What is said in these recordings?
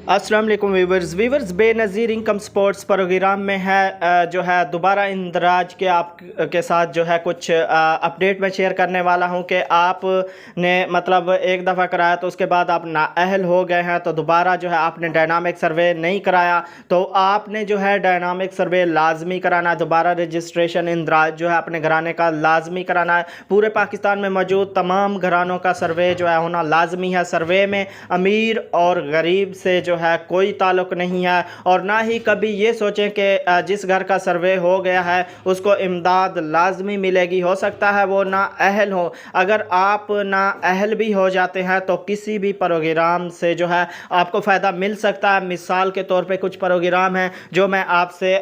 अस्सलाम वालेकुम viewers Benazir income support programme में है जो है दोबारा इंदराज के आप के साथ जो है कुछ अपडेट में शेयर करने वाला हूं कि आपने मतलब एक दफ़ा कराया तो उसके बाद आप नाअहल हो गए हैं, तो दोबारा जो है आपने डायनामिक सर्वे नहीं कराया तो आपने जो है डायनामिक सर्वे लाजमी कराना है। दोबारा रजिस्ट्रेशन इंदराज जो है अपने घराने का लाजमी कराना है। पूरे पाकिस्तान में मौजूद तमाम घरानों का सर्वे जो है होना लाजमी है। सर्वे में अमीर और गरीब से जो है कोई ताल्लुक़ नहीं है, और ना ही कभी ये सोचें कि जिस घर का सर्वे हो गया है उसको इमदाद लाजमी मिलेगी। हो सकता है वो नाअहल हो। अगर आप नाअहल भी हो जाते हैं तो किसी भी प्रोग्राम से जो है आपको फ़ायदा मिल सकता है। मिसाल के तौर पे कुछ प्रोग्राम हैं जो मैं आपसे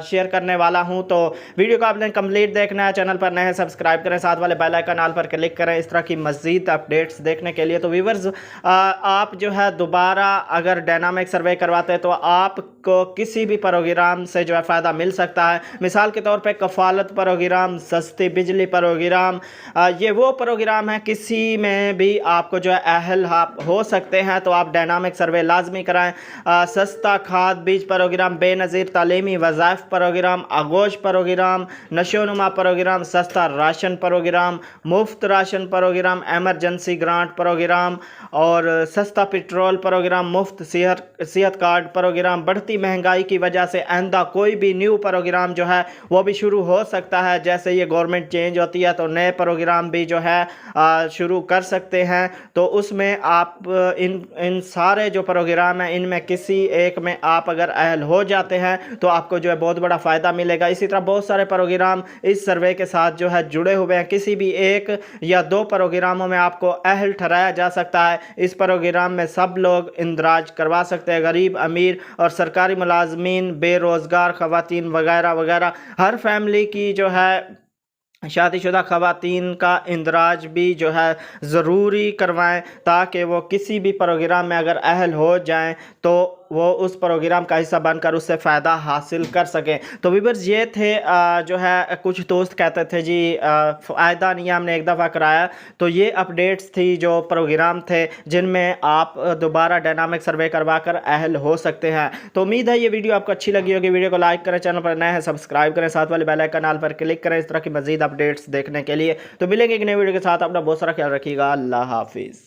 शेयर करने वाला हूं, तो वीडियो को आपने कंप्लीट देखना है। चैनल पर नए हैं सब्सक्राइब करें, साथ वाले बेल आइकन ऑल पर क्लिक करें इस तरह की मज़ीद अपडेट्स देखने के लिए। तो व्यूअर्स आप जो है दोबारा अगर डायनामिक सर्वे करवाते हैं तो आपको किसी भी प्रोग्राम से जो है फ़ायदा मिल सकता है। मिसाल के तौर पे कफ़ालत प्रोग्राम, सस्ती बिजली प्रोग्राम, ये वो प्रोग्राम है किसी में भी आपको जो है अहल हो सकते हैं, तो आप डायनामिक सर्वे लाजमी कराएं। सस्ता खाद बीज प्रोग्राम, बेनज़ीर तालीमी वज़ाइफ प्रोग्राम, आगोश प्रोग्राम, नशोनुमा प्रोग्राम, सस्ता राशन प्रोग्राम, मुफ्त राशन प्रोग्राम, एमरजेंसी ग्रांट प्रोग्राम और सस्ता पेट्रोल प्रोग्राम, मुफ्त सेहत कार्ड प्रोग्राम। बढ़ती महंगाई की वजह से आइंदा कोई भी न्यू प्रोग्राम जो है वो भी शुरू हो सकता है। जैसे ये गवर्नमेंट चेंज होती है तो नए प्रोग्राम भी जो है शुरू कर सकते हैं। तो उसमें आप इन सारे जो प्रोग्राम हैं इनमें किसी एक में आप अगर अहल हो जाते हैं तो आपको जो है बहुत बड़ा फ़ायदा मिलेगा। इसी तरह बहुत सारे प्रोग्राम इस सर्वे के साथ जो है जुड़े हुए हैं। किसी भी एक या दो प्रोग्रामों में आपको अहल ठहराया जा सकता है। इस प्रोग्राम में सब लोग इंदराज करवा सकते हैं, गरीब, अमीर और सरकारी मुलाजमीन, बेरोज़गार ख़वातीन वगैरह वगैरह। हर फैमिली की जो है शादीशुदा ख़वातीन का इंदराज भी जो है ज़रूरी करवाएं, ताकि वो किसी भी प्रोग्राम में अगर अहल हो जाएं तो वो उस प्रोग्राम का हिस्सा बनकर उससे फ़ायदा हासिल कर सकें। तो व्यूअर्स ये थे जो है कुछ दोस्त कहते थे जी फ़ायदा नहीं है, हमने एक दफ़ा कराया। तो ये अपडेट्स थी जो प्रोग्राम थे जिनमें आप दोबारा डायनामिक सर्वे करवा कर अहल हो सकते हैं। तो उम्मीद है ये वीडियो आपको अच्छी लगी होगी। वीडियो को लाइक करें, चैनल पर नए हैं सब्सक्राइब करें, साथ वाले बेल आइकन ऑल पर क्लिक करें इस तरह की मज़ीद अपडेट्स देखने के लिए। तो मिलेंगे एक नई वीडियो के साथ। अपना बहुत सारा ख्याल रखिएगा। अल्लाह हाफिज़।